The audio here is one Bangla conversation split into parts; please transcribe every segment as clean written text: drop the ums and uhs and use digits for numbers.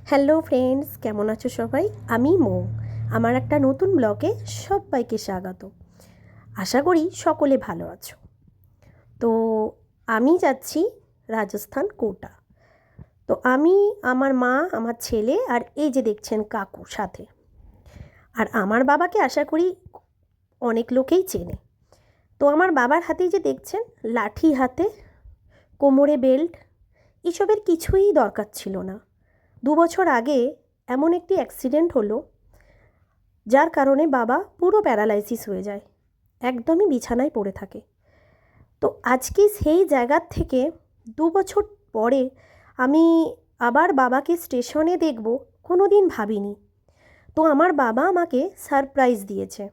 হ্যালো ফ্রেন্ডস, কেমন আছো সবাই? আমি মৌ। আমার একটা নতুন ব্লগে সবাইকে স্বাগত। আশা করি সকলে ভালো আছো। তো আমি যাচ্ছি রাজস্থান কোটা। তো আমি, আমার মা, আমার ছেলে আর এই যে দেখছেন কাকু সাথে। আর আমার বাবাকে আশা করি অনেক লোকেই চেনে। তো আমার বাবার হাতেই যে দেখছেন লাঠি হাতে, কোমরে বেল্ট, এসবের কিছুই দরকার ছিল না। 2 বছর আগে এমন একটি অ্যাক্সিডেন্ট হলো যার কারণে বাবা পুরো প্যারালাইসিস হয়ে যায়, একদমই বিছানায় পড়ে থাকে। তো আজকে সেই জায়গার থেকে 2 বছর পরে আমি আবার বাবাকে স্টেশনে দেখব, কোনো দিন ভাবিনি। তো আমার বাবা আমাকে সারপ্রাইজ দিয়েছে।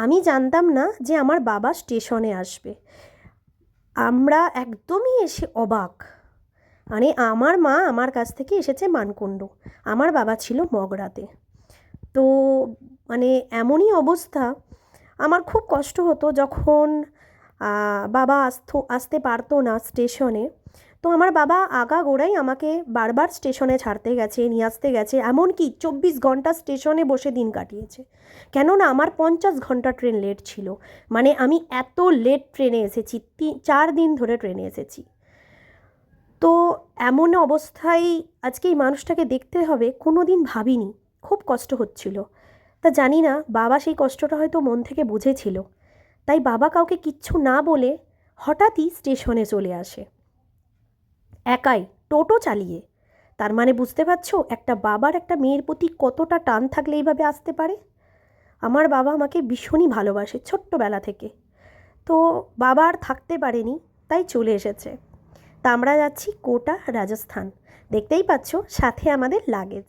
আমি জানতাম না যে আমার বাবা স্টেশনে আসবে। আমরা একদমই এসে অবাক। মানে আমার মা আমার কাছ থেকে এসেছে মানকুণ্ড, আমার বাবা ছিল মগরাতে। তো মানে এমনই অবস্থা, আমার খুব কষ্ট হতো যখন বাবা আসতে পারতো না স্টেশনে। তো আমার বাবা আগাগোড়াই আমাকে বারবার স্টেশনে ছাড়তে গেছে, নিয়ে আসতে গেছে, এমনকি 24 ঘন্টা স্টেশনে বসে দিন কাটিয়েছে। কেননা আমার 50 ঘন্টা ট্রেন লেট ছিল। মানে আমি এত লেট ট্রেনে এসেছি, 4 দিন ধরে ট্রেনে এসেছি। তো এমন অবস্থায় আজকে এই মানুষটাকে দেখতে হবে কোনো দিন ভাবিনি, খুব কষ্ট হচ্ছিল। তা জানি না বাবা সেই কষ্টটা হয়তো মন থেকে বুঝেছিল, তাই বাবা কাউকে কিচ্ছু না বলে হঠাৎই স্টেশনে চলে আসে, একাই, টোটো চালিয়ে। তার মানে বুঝতে পারছো একটা বাবার একটা মেয়ের প্রতি কতটা টান থাকলে এইভাবে আসতে পারে। আমার বাবা আমাকে ভীষণই ভালোবাসে ছোট্টবেলা থেকে। তো বাবা আর থাকতে পারেনি, তাই চলে এসেছে। তা আমরা যাচ্ছি কোটা, রাজস্থান। দেখতেই পাচ্ছ সাথে আমাদের লাগেজ।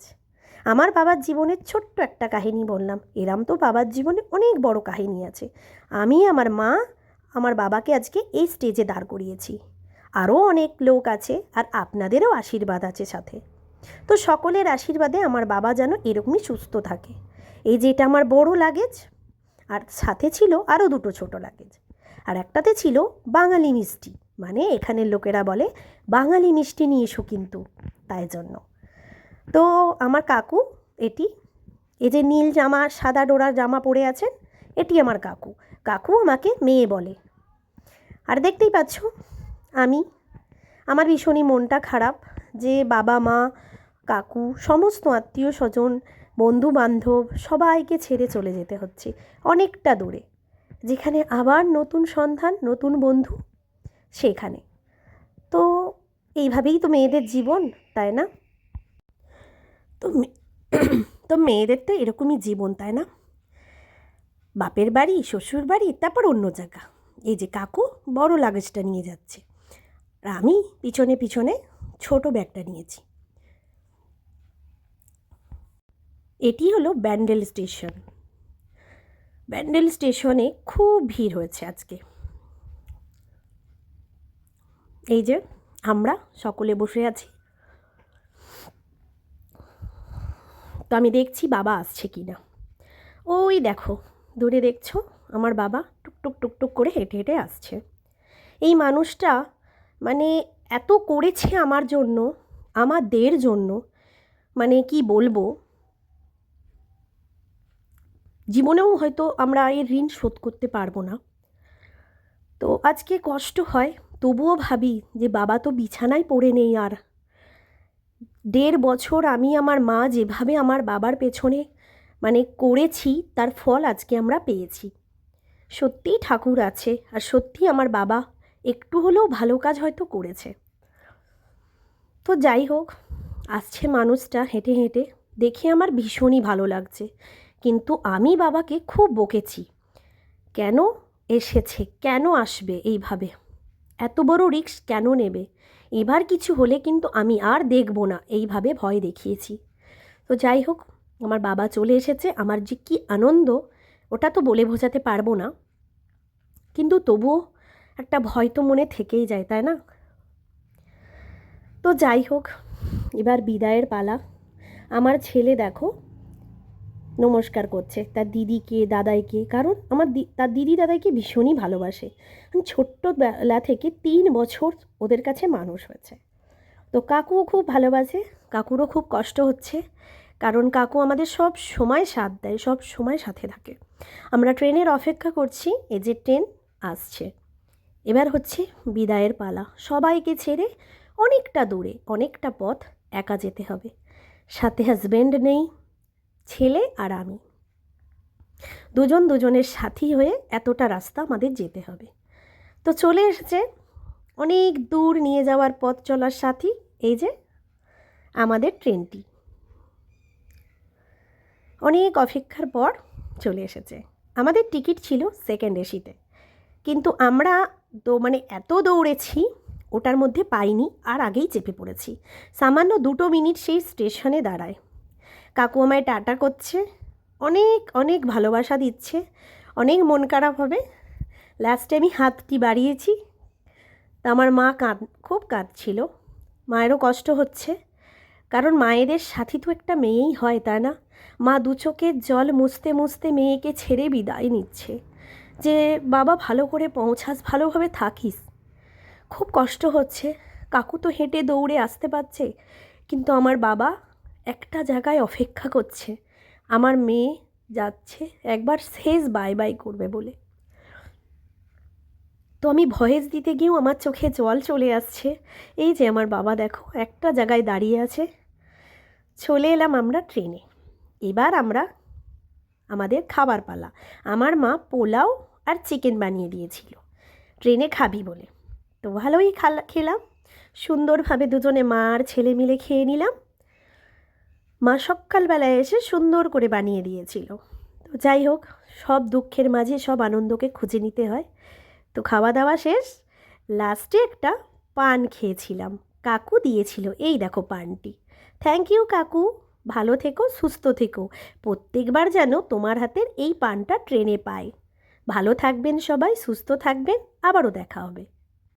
আমার বাবার জীবনের ছোট্ট একটা কাহিনী বললাম, এরম তো বাবার জীবনে অনেক বড় কাহিনী আছে। আমি, আমার মা, আমার বাবাকে আজকে এই স্টেজে দাঁড় করিয়েছি। আরও অনেক লোক আছে আর আপনাদেরও আশীর্বাদ আছে সাথে। তো সকলের আশীর্বাদে আমার বাবা যেন এরকমই সুস্থ থাকে। এই যে এটা আমার বড় লাগেজ, আর সাথে ছিল আরও 2টো ছোট লাগেজ। আর একটাতে ছিল বাঙালি মিষ্টি, মানে এখানের লোকেরা বলে বাঙালি মিষ্টি নিয়ে এসো কিন্তু, তাই জন্য। তো আমার কাকু, এটি, এই যে নীল জামা সাদা ডোরা জামা পরে আছেন, এটি আমার কাকু। কাকু আমাকে মেয়ে বলে। আর দেখতেই পাচ্ছ আমি, আমার ভীষণই মনটা খারাপ যে বাবা মা কাকু সমস্ত আত্মীয় স্বজন বন্ধু বান্ধব সবাইকে ছেড়ে চলে যেতে হচ্ছে অনেকটা দূরে, যেখানে আবার নতুন সন্ধান, নতুন বন্ধু সেখানে। তো এইভাবেই তো মেয়েদের জীবন, তাই না? তো তো মেয়েদের তো এরকমই জীবন, তাই না? বাপের বাড়ি, শ্বশুর বাড়ি, তারপর অন্য জায়গা। এই যে কাকু বড় লাগেজটা নিয়ে যাচ্ছে, আর আমি পিছনে পিছনে ছোট ব্যাগটা নিয়েছি। এটি হলো ব্যান্ডেল স্টেশন। ব্যান্ডেল স্টেশনে খুব ভিড় হয়েছে আজকে। এই যে আমরা সকলে বসে আছি। তো আমি দেখছি বাবা আসছে কি না। ওই দেখো দূরে দেখছো আমার বাবা টুকটুক টুকটুক করে হেঁটে হেঁটে আসছে। এই মানুষটা মানে এত করেছে আমার জন্য, আমাদের জন্য, মানে কি বলবো, জীবনেও হয়তো আমরা এর ঋণ শোধ করতে পারবো না। তো আজকে কষ্ট হয়, তবুও ভাবি যে বাবা তো বিছানায় পড়ে নেই আর। 1.5 বছর আমি, আমার মা যেভাবে আমার বাবার পেছনে মানে করেছি, তার ফল আজকে আমরা পেয়েছি। সত্যিই ঠাকুর আছে, আর সত্যি আমার বাবা একটু হলেও ভালো কাজ হয়তো করেছে। তো যাই হোক, আসছে মানুষটা হেঁটে হেঁটে, দেখে আমার ভীষণই ভালো লাগছে। কিন্তু আমি বাবাকে খুব বকেছি, কেন এসেছে, কেন আসবে এইভাবে, এত বড় রিস্ক কেন নেবে, এবার কিছু হলে কিন্তু আমি আর দেখব না, এইভাবে ভয় দেখিয়েছি। তো যাই হোক, আমার বাবা চলে এসেছে, আমার যে কী আনন্দ ওটা তো বলে বোঝাতে পারবো না। কিন্তু তবুও একটা ভয় তো মনে থেকেই যায়, তাই না? তো যাই হোক, এবার বিদায়ের পালা। আমার ছেলে দেখো নমস্কার করছে তার দিদিকে দাদাইকে, কারণ তার দিদি দাদাইকে ভীষণই ভালোবাসে। ছোট্টবেলা থেকে 3 বছর ওদের কাছে মানুষ হয়েছে। তো কাকুও খুব ভালোবাসে, কাকুরও খুব কষ্ট হচ্ছে, কারণ কাকু আমাদের সব সময় সাথ দেয়, সব সময় সাথে থাকে। আমরা ট্রেনের অপেক্ষা করছি, এই যে ট্রেন আসছে। এবার হচ্ছে বিদায়ের পালা, সবাইকে ছেড়ে অনেকটা দূরে, অনেকটা পথ একা যেতে হবে। সাথে হাজব্যান্ড নেই, ছেলে আর আমি, দুজন দুজনের সাথী হয়ে এতটা রাস্তা আমাদের যেতে হবে। তো চলে এসেছে অনেক দূর নিয়ে যাওয়ার পথ চলার সাথী, এই যে আমাদের ট্রেনটি। অনেক অপেক্ষার পর চলে এসেছে। আমাদের টিকিট ছিল সেকেন্ড এসিতে, কিন্তু আমরা তো মানে এত দৌড়েছি, ওটার মধ্যে পাইনি, আর আগেই চেপে পড়েছি। সামান্য 2 মিনিট সেই স্টেশনে দাঁড়ায়। কাকু আমায় টাটা করছে, অনেক অনেক ভালোবাসা দিচ্ছে, অনেক মন খারাপ হবে। লাস্টে আমি হাতটি বাড়িয়েছি, তা আমার মা খুব কাঁদছিল। মায়েরও কষ্ট হচ্ছে, কারণ মায়েদের সাথী তো একটা মেয়েই হয়, তাই না? মা 2 চোখের জল মুছতে মুছতে মেয়েকে ছেড়ে বিদায় নিচ্ছে, যে বাবা ভালো করে পৌঁছাস, ভালোভাবে থাকিস। খুব কষ্ট হচ্ছে। কাকু তো হেঁটে দৌড়ে আসতে পারছে, কিন্তু আমার বাবা একটা জায়গায় অপেক্ষা করছে, আমার মেয়ে যাচ্ছে একবার শেষ বাই বাই করবে বলে। তো আমি ভয়েস দিতে গিয়েও আমার চোখে জল চলে আসছে। এই যে আমার বাবা দেখো একটা জায়গায় দাঁড়িয়ে আছে। চলে এলাম আমরা ট্রেনে। এবার আমরা আমাদের খাবার পালা। আমার মা পোলাও আর চিকেন বানিয়ে দিয়েছিল ট্রেনে খাবি বলে। তো ভালোই খেলাম, সুন্দরভাবে দুজনে মা আর ছেলে মিলে খেয়ে নিলাম। মা সকালবেলায় এসে সুন্দর করে বানিয়ে দিয়েছিল। তো যাই হোক, সব দুঃখের মাঝে সব আনন্দকে খুঁজে নিতে হয়। তো খাওয়া দাওয়া শেষ, লাস্টে একটা পান খেয়েছিলাম, কাকু দিয়েছিল, এই দেখো পানটি। থ্যাংক ইউ কাকু, ভালো থেকো, সুস্থ থেকো, প্রত্যেকবার যেন তোমার হাতের এই পানটা ট্রেনে পাই। ভালো থাকবেন সবাই, সুস্থ থাকবেন, আবারও দেখা হবে।